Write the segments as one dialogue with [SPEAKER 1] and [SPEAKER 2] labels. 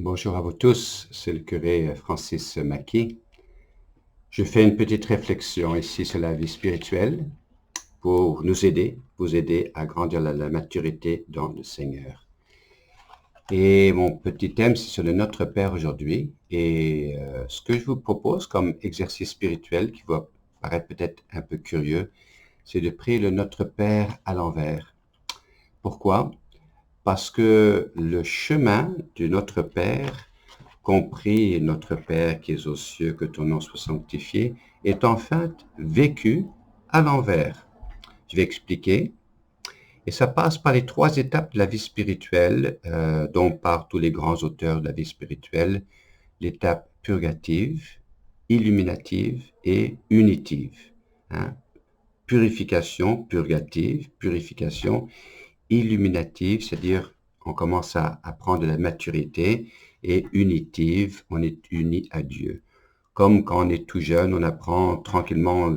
[SPEAKER 1] Bonjour à vous tous, c'est le curé Francis Mackey. Je fais une petite réflexion ici sur la vie spirituelle pour nous aider, vous aider à grandir la maturité dans le Seigneur. Et mon petit thème, c'est sur le Notre Père aujourd'hui. Et ce que je vous propose comme exercice spirituel, qui va paraître peut-être un peu curieux, c'est de prier le Notre Père à l'envers. Pourquoi? Parce que le chemin du Notre Père, compris notre Père qui es aux cieux, que ton nom soit sanctifié, est en fait vécu à l'envers. Je vais expliquer. Et ça passe par les 3 étapes de la vie spirituelle dont parlent tous les grands auteurs de la vie spirituelle. L'étape purgative, illuminative et unitive. Hein? Purification, purgative, purification, illuminative, c'est-à-dire on commence à prendre de la maturité, et unitive, on est uni à Dieu. Comme quand on est tout jeune, on apprend tranquillement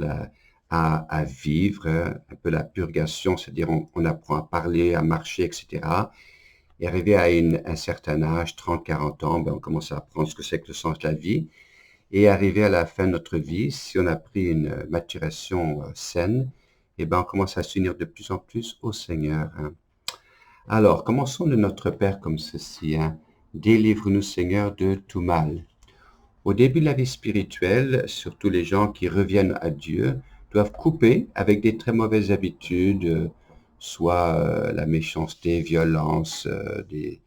[SPEAKER 1] à vivre, un peu la purgation, c'est-à-dire on apprend à parler, à marcher, etc. Et arrivé à un certain âge, 30, 40 ans, on commence à apprendre ce que c'est que le sens de la vie. Et arrivé à la fin de notre vie, si on a pris une maturation saine, on commence à s'unir de plus en plus au Seigneur. Hein. Alors, commençons de notre Père comme ceci. Hein. Délivre-nous, Seigneur, de tout mal. Au début de la vie spirituelle, surtout les gens qui reviennent à Dieu, doivent couper avec des très mauvaises habitudes, soit la méchanceté, violence, les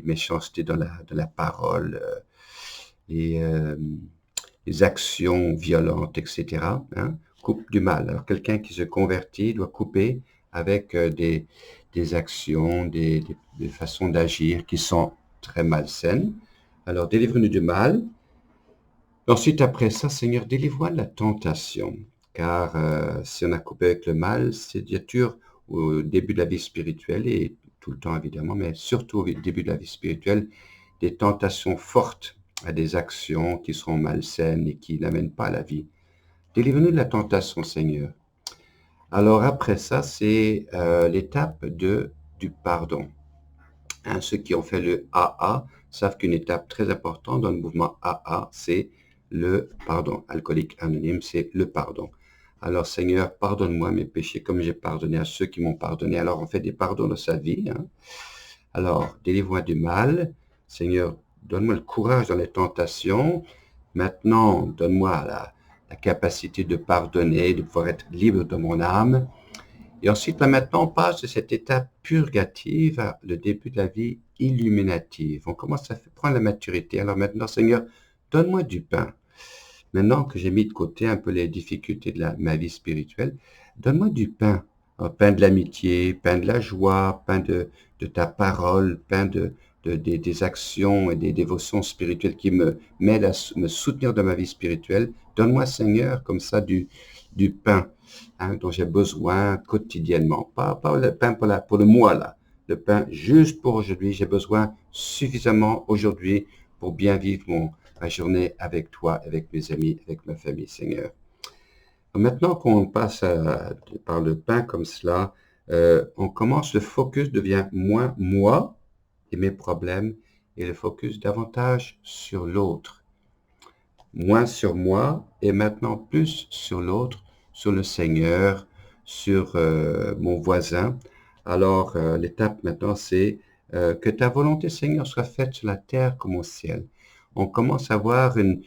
[SPEAKER 1] méchancetés dans la parole, les, euh, les actions violentes, etc. Hein, coupe du mal. Alors, quelqu'un qui se convertit doit couper avec des actions, des façons d'agir qui sont très malsaines. Alors, délivre-nous du mal. Ensuite, après ça, Seigneur, délivre-moi de la tentation. Car si on a coupé avec le mal, c'est bien sûr au début de la vie spirituelle, et tout le temps évidemment, mais surtout au début de la vie spirituelle, des tentations fortes à des actions qui seront malsaines et qui n'amènent pas à la vie. Délivre-nous de la tentation, Seigneur. Alors après ça, c'est l'étape du pardon. Hein, ceux qui ont fait le AA savent qu'une étape très importante dans le mouvement AA, c'est le pardon. Alcoolique anonyme, c'est le pardon. Alors Seigneur, pardonne-moi mes péchés comme j'ai pardonné à ceux qui m'ont pardonné. Alors on fait des pardons dans sa vie. Hein. Alors, délivre-moi du mal. Seigneur, donne-moi le courage dans les tentations. Maintenant, donne-moi la capacité de pardonner, de pouvoir être libre de mon âme. Et ensuite, là, maintenant, on passe de cette étape purgative à le début de la vie illuminative. On commence à prendre la maturité. Alors maintenant, Seigneur, donne-moi du pain. Maintenant que j'ai mis de côté un peu les difficultés de ma vie spirituelle, donne-moi du pain. Pain de l'amitié, pain de la joie, pain de ta parole, pain des actions et des dévotions spirituelles qui m'aident à me soutenir dans ma vie spirituelle. Donne-moi, Seigneur, comme ça, du pain dont j'ai besoin quotidiennement. Pas le pain pour le mois, là. Le pain juste pour aujourd'hui. J'ai besoin suffisamment aujourd'hui pour bien vivre ma journée avec toi, avec mes amis, avec ma famille, Seigneur. Maintenant qu'on passe par le pain comme cela, on commence, le focus devient moins moi et mes problèmes, et le focus davantage sur l'autre. Moins sur moi et maintenant plus sur l'autre, sur le Seigneur, sur mon voisin. Alors, l'étape maintenant, c'est que ta volonté, Seigneur, soit faite sur la terre comme au ciel. On commence à avoir une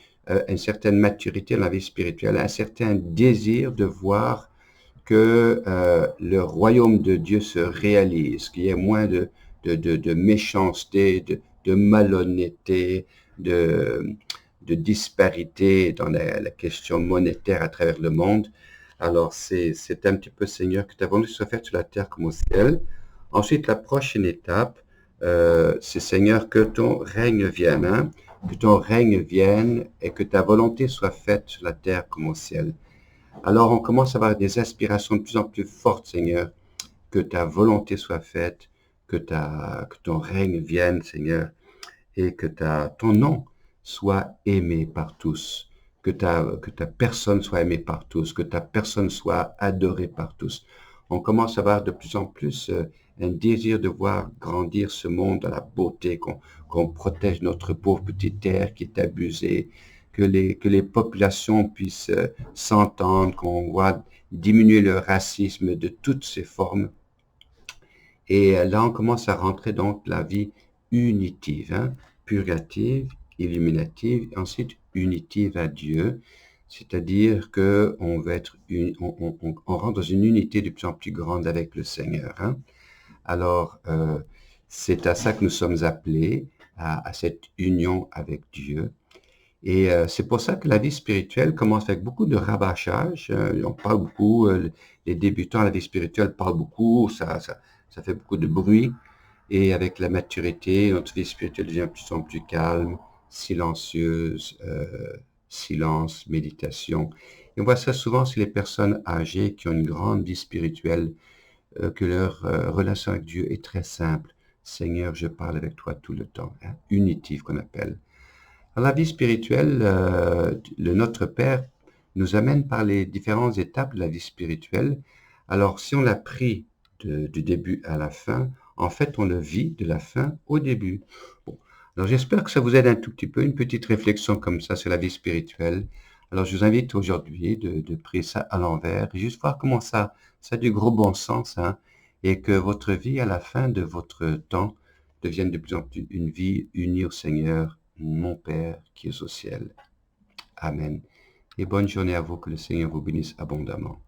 [SPEAKER 1] certaine maturité dans la vie spirituelle, un certain désir de voir que le royaume de Dieu se réalise, qu'il y ait moins de méchanceté, de malhonnêteté, de, de disparité dans la question monétaire à travers le monde. Alors, c'est un petit peu, Seigneur, que ta volonté soit faite sur la terre comme au ciel. Ensuite, la prochaine étape, c'est, Seigneur, que ton règne vienne, hein? Que ton règne vienne et que ta volonté soit faite sur la terre comme au ciel. Alors, on commence à avoir des aspirations de plus en plus fortes, Seigneur, que ta volonté soit faite, que ton règne vienne, Seigneur, et que ton nom soit aimé par tous, que ta personne soit aimée par tous, que ta personne soit adorée par tous. On commence à avoir de plus en plus un désir de voir grandir ce monde dans la beauté, qu'on protège notre pauvre petite terre qui est abusée, que les populations puissent s'entendre, qu'on voit diminuer le racisme de toutes ses formes. Et là, on commence à rentrer donc la vie unitive, hein, purgative, illuminative, et ensuite unitive à Dieu. C'est-à-dire qu'on va être on rentre dans une unité de plus en plus grande avec le Seigneur. Hein. Alors, c'est à ça que nous sommes appelés, à cette union avec Dieu. Et c'est pour ça que la vie spirituelle commence avec beaucoup de rabâchage. On parle beaucoup, les débutants à la vie spirituelle parlent beaucoup, ça fait beaucoup de bruit. Et avec la maturité, notre vie spirituelle devient de plus en plus calme, silencieuse, silence, méditation. Et on voit ça souvent chez les personnes âgées qui ont une grande vie spirituelle, que leur relation avec Dieu est très simple. Seigneur, je parle avec toi tout le temps. Hein, unitive qu'on appelle. Dans la vie spirituelle, le Notre Père nous amène par les différentes étapes de la vie spirituelle. Alors, si on l'a pris du début à la fin, en fait, on le vit de la fin au début. Bon. Alors, j'espère que ça vous aide un tout petit peu, une petite réflexion comme ça sur la vie spirituelle. Alors, je vous invite aujourd'hui de prier ça à l'envers et juste voir comment ça a du gros bon sens, hein, et que votre vie à la fin de votre temps devienne de plus en plus une vie unie au Seigneur, mon Père qui est au ciel. Amen. Et bonne journée à vous, que le Seigneur vous bénisse abondamment.